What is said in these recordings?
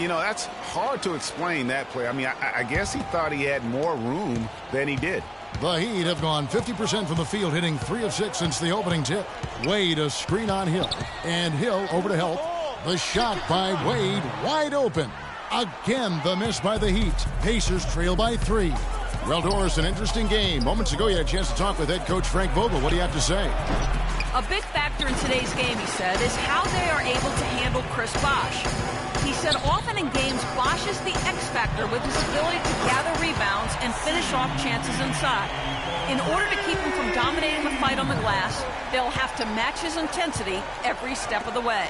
You know, that's hard to explain that play. I mean, I guess he thought he had more room than he did. The Heat have gone 50% from the field, hitting 3 of 6 since the opening tip. Wade a screen on Hill. And Hill over to help. The shot by Wade, wide open. Again, the miss by the Heat. Pacers trail by 3. Well, Doris, an interesting game. Moments ago, you had a chance to talk with head coach Frank Vogel. What do you have to say? A big factor in today's game, he said, is how they are able to handle Chris Bosh. He said often in games, Bosh is the X factor with his ability to gather rebounds and finish off chances inside. In order to keep him from dominating the fight on the glass, they'll have to match his intensity every step of the way.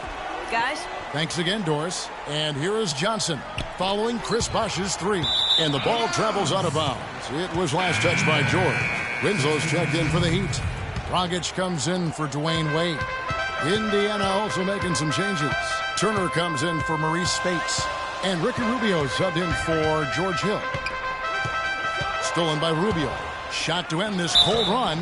Guys? Thanks again, Doris. And here is Johnson following Chris Bosh's 3. And the ball travels out of bounds. It was last touched by George. Winslow's checked in for the Heat. Dragic comes in for Dwayne Wade. Indiana also making some changes. Turner comes in for Maurice Spates. And Ricky Rubio subbed in for George Hill. Stolen by Rubio. Shot to end this cold run.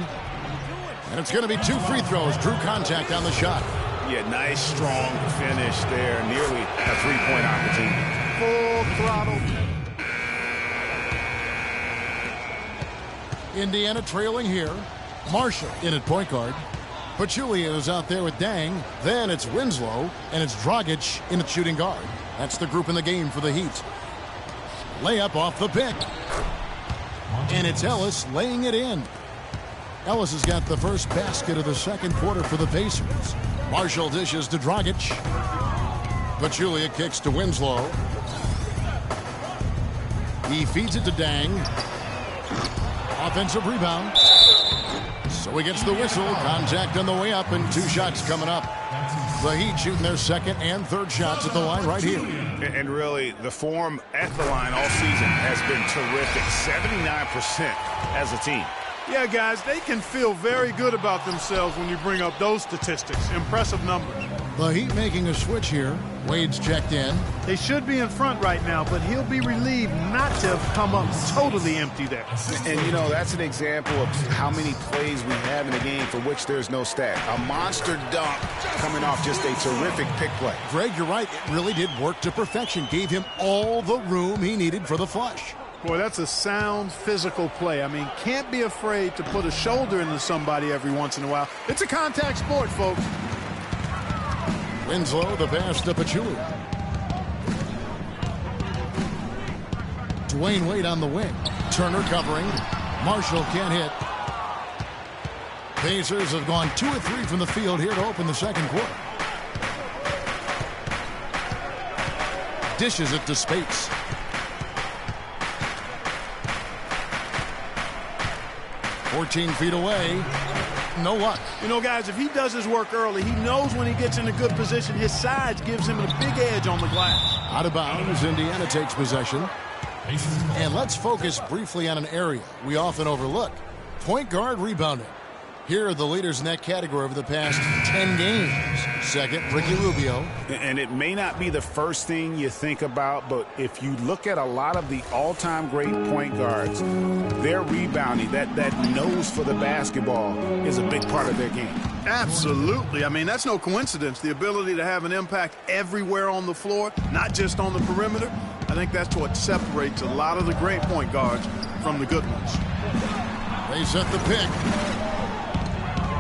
And it's going to be 2 free throws. Drew contact on the shot. Yeah, nice, strong finish there. Nearly a 3-point opportunity. Full throttle. Indiana trailing here. Marshall in at point guard. Pachulia is out there with Dang. Then it's Winslow, and it's Dragic in at shooting guard. That's the group in the game for the Heat. Layup off the pick. And it's Ellis laying it in. Ellis has got the first basket of the second quarter for the Pacers. Marshall dishes to Dragic. Pachulia kicks to Winslow. He feeds it to Dang. Offensive rebound. So he gets the whistle. Contact on the way up and 2 shots coming up. The Heat shooting their second and third shots at the line right here. And really, the form at the line all season has been terrific. 79% as a team. Yeah, guys, they can feel very good about themselves when you bring up those statistics. Impressive numbers. The Heat making a switch here. Wade's checked in. They should be in front right now, but he'll be relieved not to have come up totally empty there. And, you know, that's an example of how many plays we have in a game for which there's no stat. A monster dunk coming off just a terrific pick play. Greg, you're right. It really did work to perfection. Gave him all the room he needed for the flush. Boy, that's a sound physical play. I mean, can't be afraid to put a shoulder into somebody every once in a while. It's a contact sport, folks. Winslow, the pass to Pachulia. Dwayne Wade on the wing. Turner covering. Marshall can't hit. Pacers have gone 2 of 3 from the field here to open the second quarter. Dishes it to Spates. "14 feet away. No luck." You know, guys, if he does his work early, he knows when he gets in a good position, his size gives him a big edge on the glass. Out of bounds, Indiana takes possession. And let's focus briefly on an area we often overlook. Point guard rebounding. Here are the leaders in that category over the past 10 games. Second, Ricky Rubio. And it may not be the first thing you think about, but if you look at a lot of the all-time great point guards, their rebounding, that nose for the basketball is a big part of their game. Absolutely. I mean, that's no coincidence. The ability to have an impact everywhere on the floor, not just on the perimeter. I think that's what separates a lot of the great point guards from the good ones. They set the pick.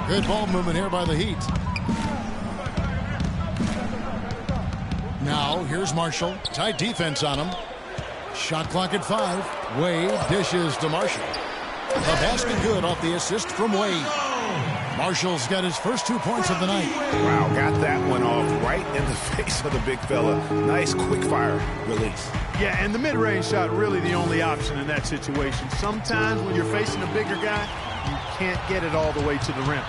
Good ball movement here by the Heat. Now, here's Marshall. Tight defense on him. Shot clock at 5. Wade dishes to Marshall. The basket good off the assist from Wade. Marshall's got his first 2 points of the night. Wow, got that one off right in the face of the big fella. Nice quick fire release. Yeah, and the mid-range shot really the only option in that situation. Sometimes when you're facing a bigger guy, you can't get it all the way to the rim.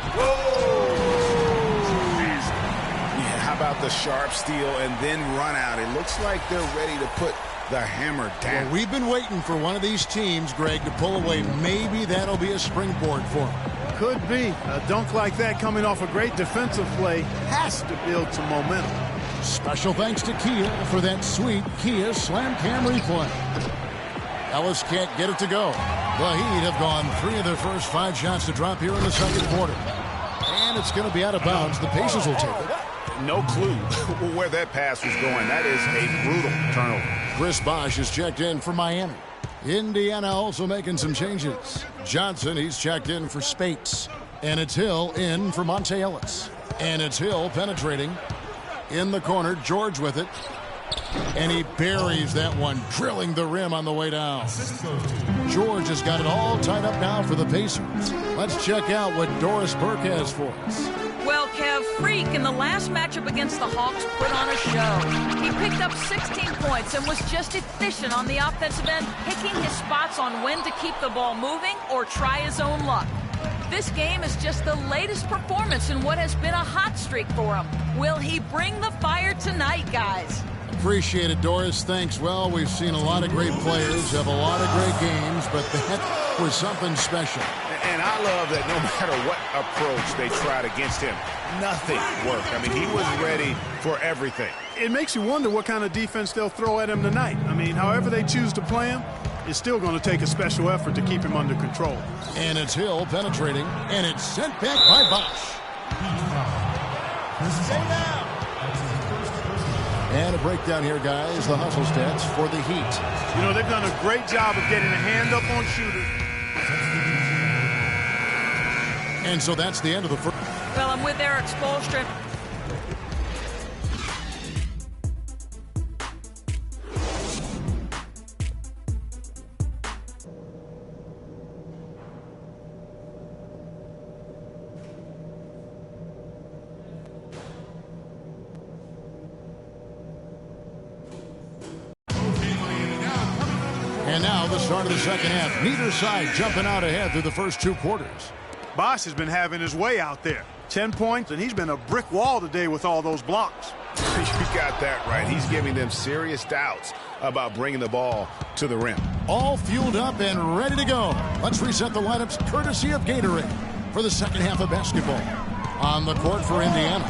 Yeah, how about the sharp steal and then run out? It looks like they're ready to put the hammer down. Well, we've been waiting for one of these teams, Greg, to pull away. Maybe that'll be a springboard for them. Could be. A dunk like that coming off a great defensive play has to build some momentum. Special thanks to Kia for that sweet Kia Slam Cam replay. Ellis can't get it to go. The Heat have gone 3 of their first 5 shots to drop here in the second quarter. And it's going to be out of bounds. The Pacers will take it. no clue where that pass was going. That is a brutal turnover. Chris Bosh is checked in for Miami. Indiana also making some changes. Johnson, he's checked in for Spates. And it's Hill in for Monte Ellis. And it's Hill penetrating. In the corner, George with it. And he buries that one, drilling the rim on the way down. George has got it all tied up now for the Pacers. Let's check out what Doris Burke has for us. Well, Kev, Freak in the last matchup against the Hawks put on a show. He picked up 16 points and was just efficient on the offensive end, picking his spots on when to keep the ball moving or try his own luck. This game is just the latest performance in what has been a hot streak for him. Will he bring the fire tonight, guys? Appreciate it, Doris. Thanks. Well, we've seen a lot of great players have a lot of great games, but that was something special. And I love that no matter what approach they tried against him, nothing worked. I mean, he was ready for everything. It makes you wonder what kind of defense they'll throw at him tonight. I mean, however they choose to play him, it's still going to take a special effort to keep him under control. And it's Hill penetrating, and it's sent back by Bosh. Stay down. And a breakdown here, guys. The hustle stats for the Heat. You know, they've done a great job of getting a hand up on shooters. And so that's the end of the first. Well, I'm with Eric Spoelstra. And now the start of the second half. Neither side jumping out ahead through the first two quarters. Bosh has been having his way out there. 10 points, and he's been a brick wall today with all those blocks. You got that right. He's giving them serious doubts about bringing the ball to the rim. All fueled up and ready to go. Let's reset the lineups courtesy of Gatorade for the second half of basketball. On the court for Indiana,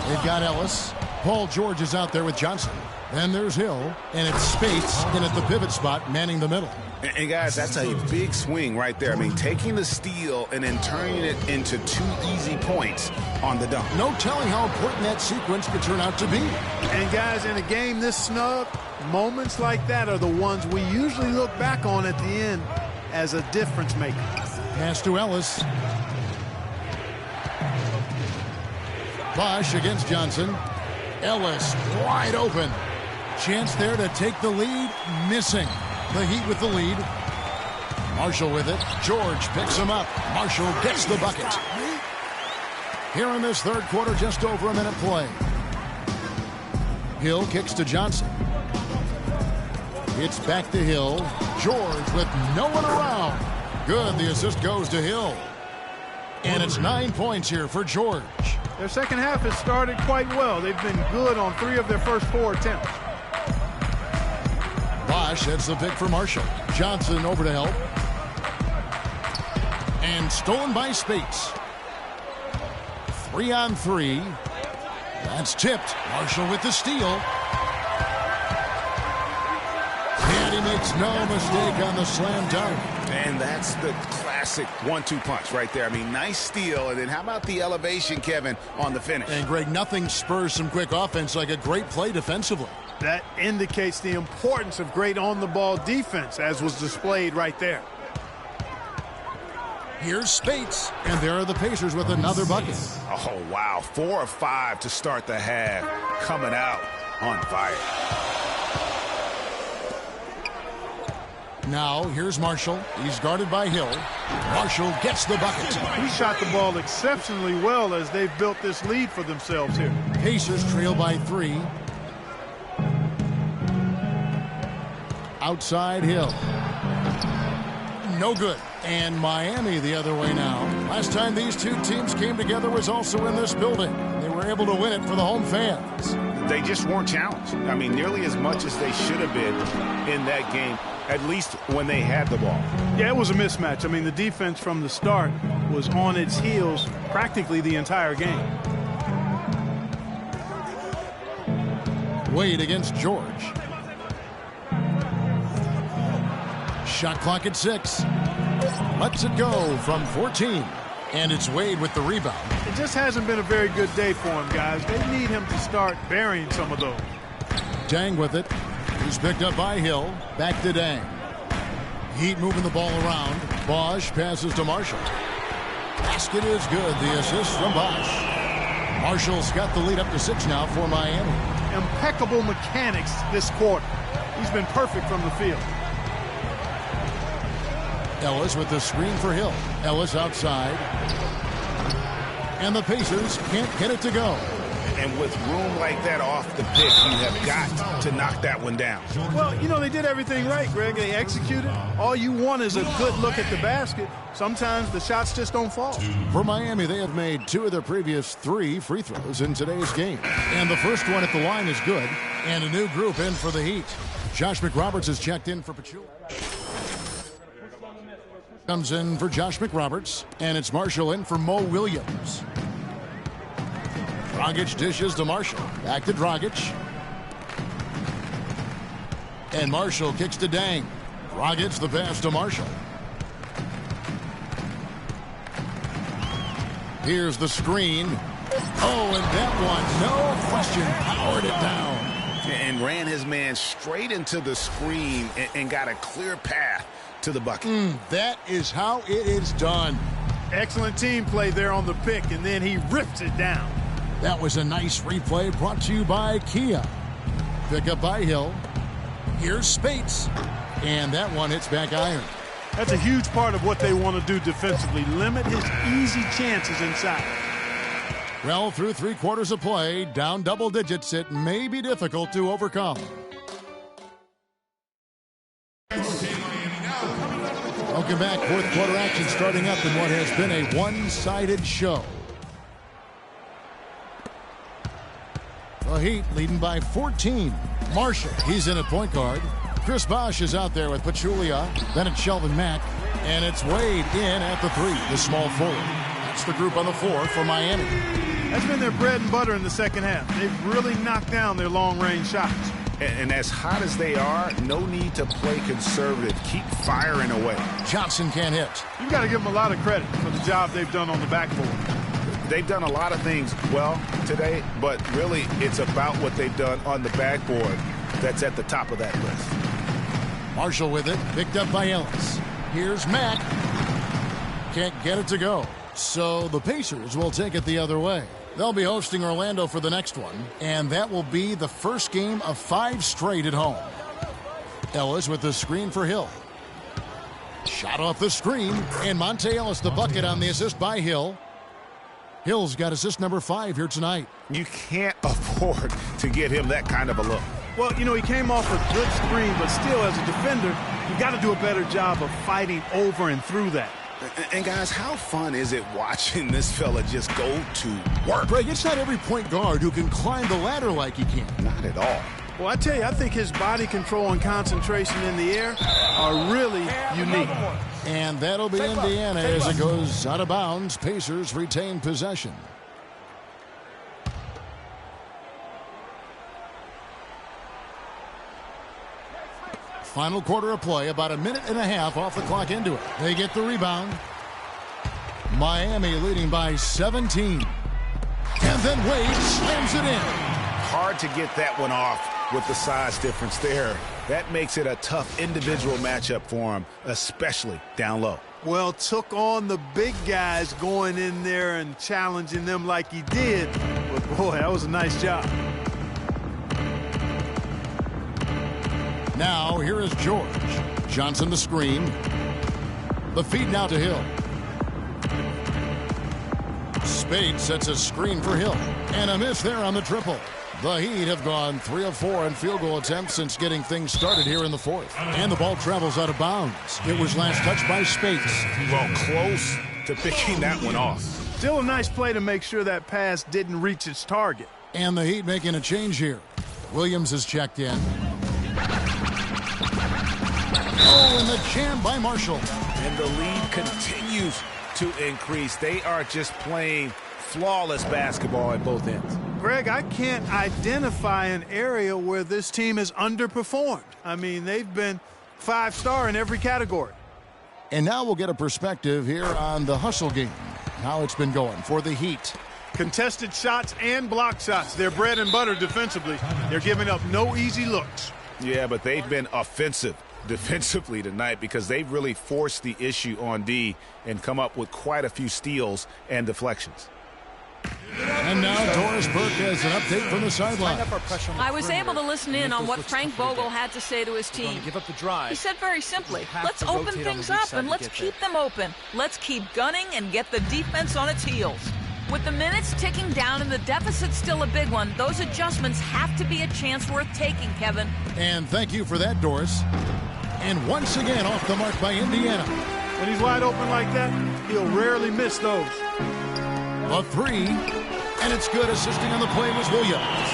they've got Ellis. Paul George is out there with Johnson. Then there's Hill, and it's Spates in at the pivot spot, manning the middle. And guys, that's a big swing right there. I mean, taking the steal and then turning it into 2 easy points on the dunk. No telling how important that sequence could turn out to be. And guys, in a game this snug, moments like that are the ones we usually look back on at the end as a difference maker. Pass to Ellis. Bosh against Johnson. Ellis wide open. Chance there to take the lead. Missing. The Heat with the lead. Marshall with it. George picks him up. Marshall gets the bucket. Here in this third quarter, just over a minute play. Hill kicks to Johnson. It's back to Hill. George with no one around. Good. The assist goes to Hill. And it's 9 points here for George. Their second half has started quite well. They've been good on 3 of their first 4 attempts. Bosh heads the pick for Marshall. Johnson over to help. And stolen by Spates. 3 on 3. That's tipped. Marshall with the steal. And he makes no mistake on the slam dunk. And that's the classic 1-2 punch right there. I mean, nice steal. And then how about the elevation, Kevin, on the finish? And, Greg, nothing spurs some quick offense like a great play defensively. That indicates the importance of great on-the-ball defense, as was displayed right there. Here's Spates, and there are the Pacers with another bucket. Oh, wow. 4 of 5 to start the half. Coming out on fire. Now, here's Marshall. He's guarded by Hill. Marshall gets the bucket. He shot the ball exceptionally well as they've built this lead for themselves here. Pacers trail by 3. Outside Hill. No good. And Miami the other way now. Last time these two teams came together was also in this building. They were able to win it for the home fans. They just weren't challenged. I mean, nearly as much as they should have been in that game, at least when they had the ball. Yeah, it was a mismatch. I mean, the defense from the start was on its heels practically the entire game. Wade against George. Shot clock at 6. Lets it go from 14. And it's Wade with the rebound. just hasn't been a very good day for him, guys. They need him to start burying some of those. Dang with it. He's picked up by Hill. Back to Dang. Heat moving the ball around. Bosch passes to Marshall. Basket is good. The assist from Bosch. Marshall's got the lead up to 6 now for Miami. Impeccable mechanics this quarter. He's been perfect from the field. Ellis with the screen for Hill. Ellis outside. And the Pacers can't get it to go. And with room like that off the pick, you have got to knock that one down. Well, you know, they did everything right, Greg. They executed. All you want is a good look at the basket. Sometimes the shots just don't fall. For Miami, they have made 2 of their previous 3 free throws in today's game. And the first one at the line is good. And a new group in for the Heat. Josh McRoberts has checked in for Pachulia. Comes in for Josh McRoberts. And it's Marshall in for Mo Williams. Dragic dishes to Marshall. Back to Dragic. And Marshall kicks to Dang. Dragic the pass to Marshall. Here's the screen. Oh, and that one, no question, powered it down. And ran his man straight into the screen and got a clear path to the bucket. That is how it is done. Excellent team play there on the pick, and then he rips it down. That was a nice replay brought to you by Kia. Pick up by Hill. Here's Spates. And that one hits back iron. That's a huge part of what they want to do defensively. Limit his easy chances inside. Well, through 3 quarters of play, down double digits, it may be difficult to overcome. Welcome back. 4th quarter action starting up in what has been a one-sided show. The Heat leading by 14. Marshall, he's in at point guard. Chris Bosh is out there with Pachulia. Then it's Shelvin Mack. And it's Wade in at the 3, the small forward. That's the group on the floor for Miami. That's been their bread and butter in the second half. They've really knocked down their long-range shots. And as hot as they are, no need to play conservative. Keep firing away. Johnson can't hit. You've got to give them a lot of credit for the job they've done on the backboard. They've done a lot of things well today, but really it's about what they've done on the backboard that's at the top of that list. Marshall with it, picked up by Ellis. Here's Mack. Can't get it to go. So the Pacers will take it the other way. They'll be hosting Orlando for the next one, and that will be the first game of 5 straight at home. Ellis with the screen for Hill. Shot off the screen, and Monte Ellis the bucket on the assist by Hill. Hill's got assist number 5 here tonight. You can't afford to get him that kind of a look. Well, you know, he came off a good screen, but still, as a defender, you got to do a better job of fighting over and through that. And guys, how fun is it watching this fella just go to work? Greg, it's not every point guard who can climb the ladder like he can. Not at all. Well, I tell you, I think his body control and concentration in the air are really unique. And that'll be Indiana as it goes out of bounds. Pacers retain possession. Final quarter of play, about a minute and a half off the clock into it. They get the rebound. Miami leading by 17. And then Wade slams it in. Hard to get that one off with the size difference there. That makes it a tough individual matchup for him, especially down low. Well, took on the big guys going in there and challenging them like he did. But boy, that was a nice job. Now, here is George. Johnson the screen. The feed now to Hill. Spade sets a screen for Hill. And a miss there on the triple. The Heat have gone 3 of 4 in field goal attempts since getting things started here in the 4th. And the ball travels out of bounds. It was last touched by Spates. Well, close to picking that one off. Still a nice play to make sure that pass didn't reach its target. And the Heat making a change here. Williams is checked in. Oh, and the jam by Marshall. And the lead continues to increase. They are just playing flawless basketball at both ends. Greg, I can't identify an area where this team has underperformed. I mean, they've been 5-star in every category. And now we'll get a perspective here on the hustle game. How it's been going for the Heat. Contested shots and block shots. They're bread and butter defensively. They're giving up no easy looks. Yeah, but they've been offensive defensively tonight because they've really forced the issue on D and come up with quite a few steals and deflections. And now Doris Burke has an update from the sideline. I was able to listen in on what Frank Vogel had to say to his team. Give up the drive. He said very simply, let's open things up and let's keep them open. Let's keep gunning and get the defense on its heels. With the minutes ticking down and the deficit still a big one, those adjustments have to be a chance worth taking, Kevin. And thank you for that, Doris. And once again off the mark by Indiana. When he's wide open like that, he'll rarely miss those. A three, and it's good. Assisting on the play was Williams.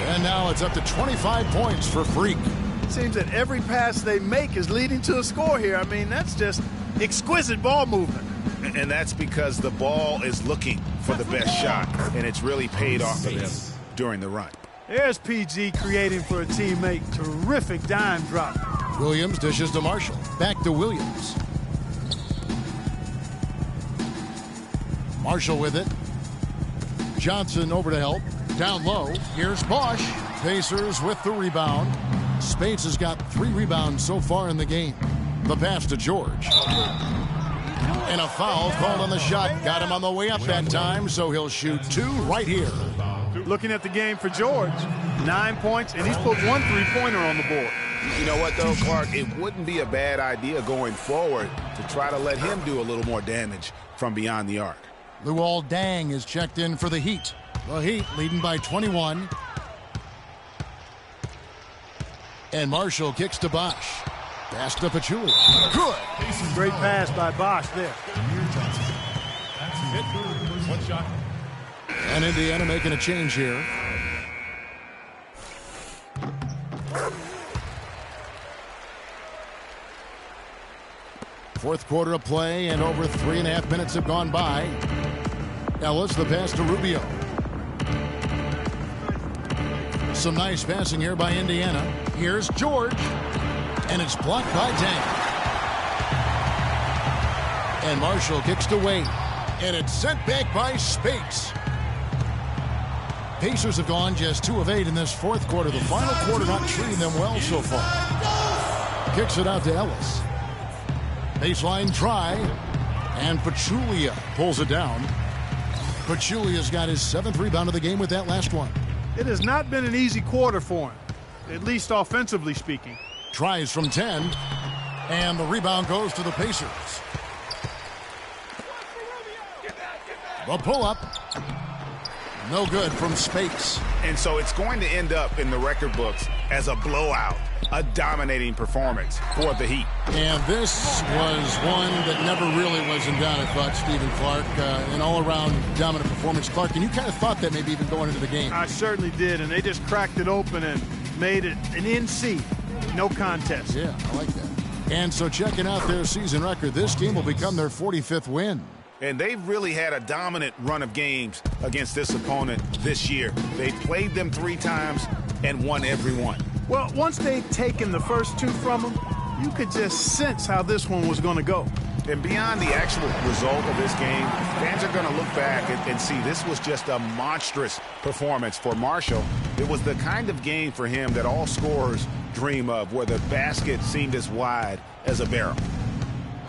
And now it's up to 25 points for Freak. It seems that every pass they make is leading to a score here. I mean, that's just exquisite ball movement. And that's because the ball is looking for the best shot, and it's really paid off for them during the run. There's PG creating for a teammate. Terrific dime drop. Williams dishes to Marshall. Back to Williams. Marshall with it. Johnson over to help. Down low. Here's Bosch. Pacers with the rebound. Spates has got 3 rebounds so far in the game. The pass to George. And a foul called on the shot. Got him on the way up that time, so he'll shoot 2 right here. Looking at the game for George. 9 points, and he's put 1 three-pointer on the board. You know what, though, Clark? It wouldn't be a bad idea going forward to try to let him do a little more damage from beyond the arc. Luol Deng is checked in for the Heat. The Heat leading by 21. And Marshall kicks to Bosch. Pass to Pachulia. Good. Great pass by Bosch there. One shot. And Indiana making a change here. Fourth quarter of play, and over 3.5 minutes have gone by. Ellis, the pass to Rubio. Some nice passing here by Indiana. Here's George. And it's blocked by Deng. And Marshall kicks to Wade. And it's sent back by Spates. Pacers have gone just 2 of 8 in this fourth quarter. The final quarter not treating them well so far. Kicks it out to Ellis. Baseline try. And Pachulia pulls it down. Pachulia's got his 7th rebound of the game with that last one. It has not been an easy quarter for him, at least offensively speaking. Tries from 10. And the rebound goes to the Pacers. The pull-up. No good from Spates. And so it's going to end up in the record books as a blowout, a dominating performance for the Heat. And this was one that never really was in doubt, I thought, Stephen Clark. An all-around dominant performance. Clark, and you kind of thought that maybe even going into the game. I certainly did, and they just cracked it open and made it an NC. No contest. Yeah, I like that. And so checking out their season record, this game will become their 45th win. And they've really had a dominant run of games against this opponent this year. They played them 3 times and won every one. Well, once they'd taken the first 2 from them, you could just sense how this one was going to go. And beyond the actual result of this game, fans are going to look back and see this was just a monstrous performance for Marshall. It was the kind of game for him that all scorers dream of, where the basket seemed as wide as a barrel.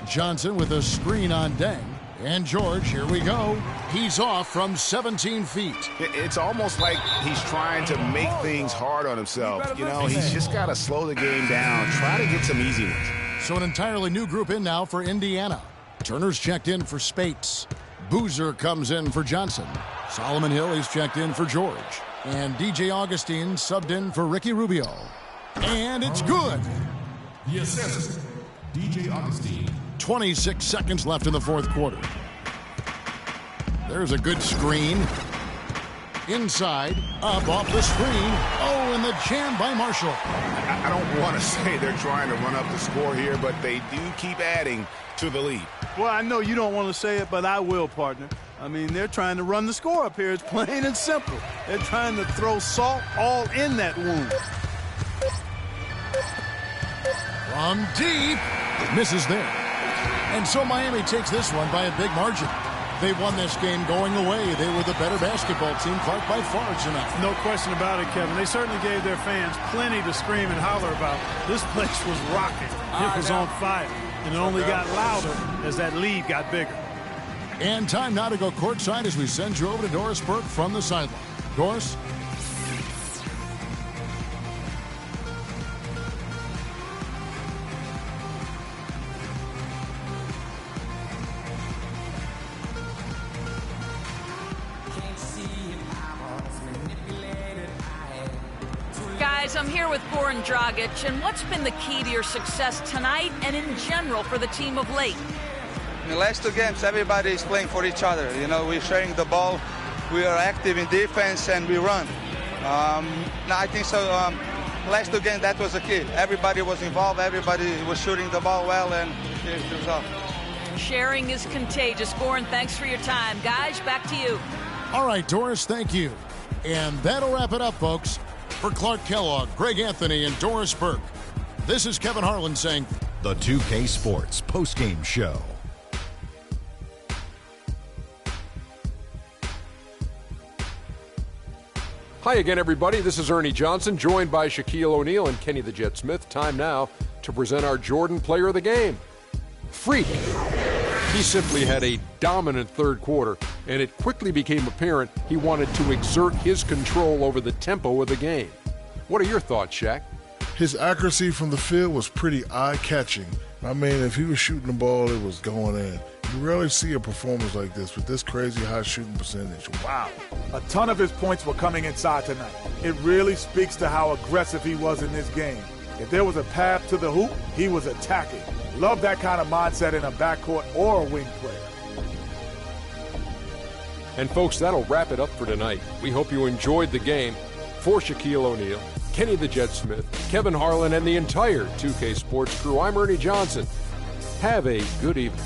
Johnson with a screen on Deng. And George, here we go. He's off from 17 feet. It's almost like he's trying to make things hard on himself. You know, he's just got to slow the game down, try to get some easy ones. So an entirely new group in now for Indiana. Turner's checked in for Spates. Boozer comes in for Johnson. Solomon Hill is checked in for George. And DJ Augustine subbed in for Ricky Rubio. And it's good. Yes, sir. DJ Augustine. 26 seconds left in the fourth quarter. There's a good screen. Inside, up off the screen. Oh, and the jam by Marshall. I don't want to say they're trying to run up the score here, but they do keep adding to the lead. Well, I know you don't want to say it, but I will, partner. I mean, they're trying to run the score up here. It's plain and simple. They're trying to throw salt all in that wound. From deep, misses there. And so Miami takes this one by a big margin. They won this game going away. They were the better basketball team, Clark, by far tonight. No question about it, Kevin. They certainly gave their fans plenty to scream and holler about. This place was rocking. It was on fire. And it only got louder as that lead got bigger. And time now to go courtside as we send you over to Doris Burke from the sideline. Doris? Guys, I'm here with Goran Dragic, and what's been the key to your success tonight and in general for the team of late? In the last two games, everybody is playing for each other. You know, we're sharing the ball, we are active in defense, and we run. I think so. Last two games, that was the key. Everybody was involved, everybody was shooting the ball well, and here's the result. Sharing is contagious. Goran, thanks for your time. Guys, back to you. All right, Doris, thank you. And that'll wrap it up, folks. For Clark Kellogg, Greg Anthony, and Doris Burke, this is Kevin Harlan saying, The 2K Sports postgame show. Hi again, everybody. This is Ernie Johnson, joined by Shaquille O'Neal and Kenny the Jet Smith. Time now to present our Jordan Player of the Game. Freak. He simply had a dominant third quarter, and it quickly became apparent he wanted to exert his control over the tempo of the game. What are your thoughts, Shaq? His accuracy from the field was pretty eye-catching. I mean, if he was shooting the ball, it was going in. You rarely see a performance like this with this crazy high shooting percentage. Wow. A ton of his points were coming inside tonight. It really speaks to how aggressive he was in this game. If there was a path to the hoop, he was attacking. Love that kind of mindset in a backcourt or a wing player. And folks, that'll wrap it up for tonight. We hope you enjoyed the game. For Shaquille O'Neal, Kenny the Jet Smith, Kevin Harlan, and the entire 2K Sports crew, I'm Ernie Johnson. Have a good evening.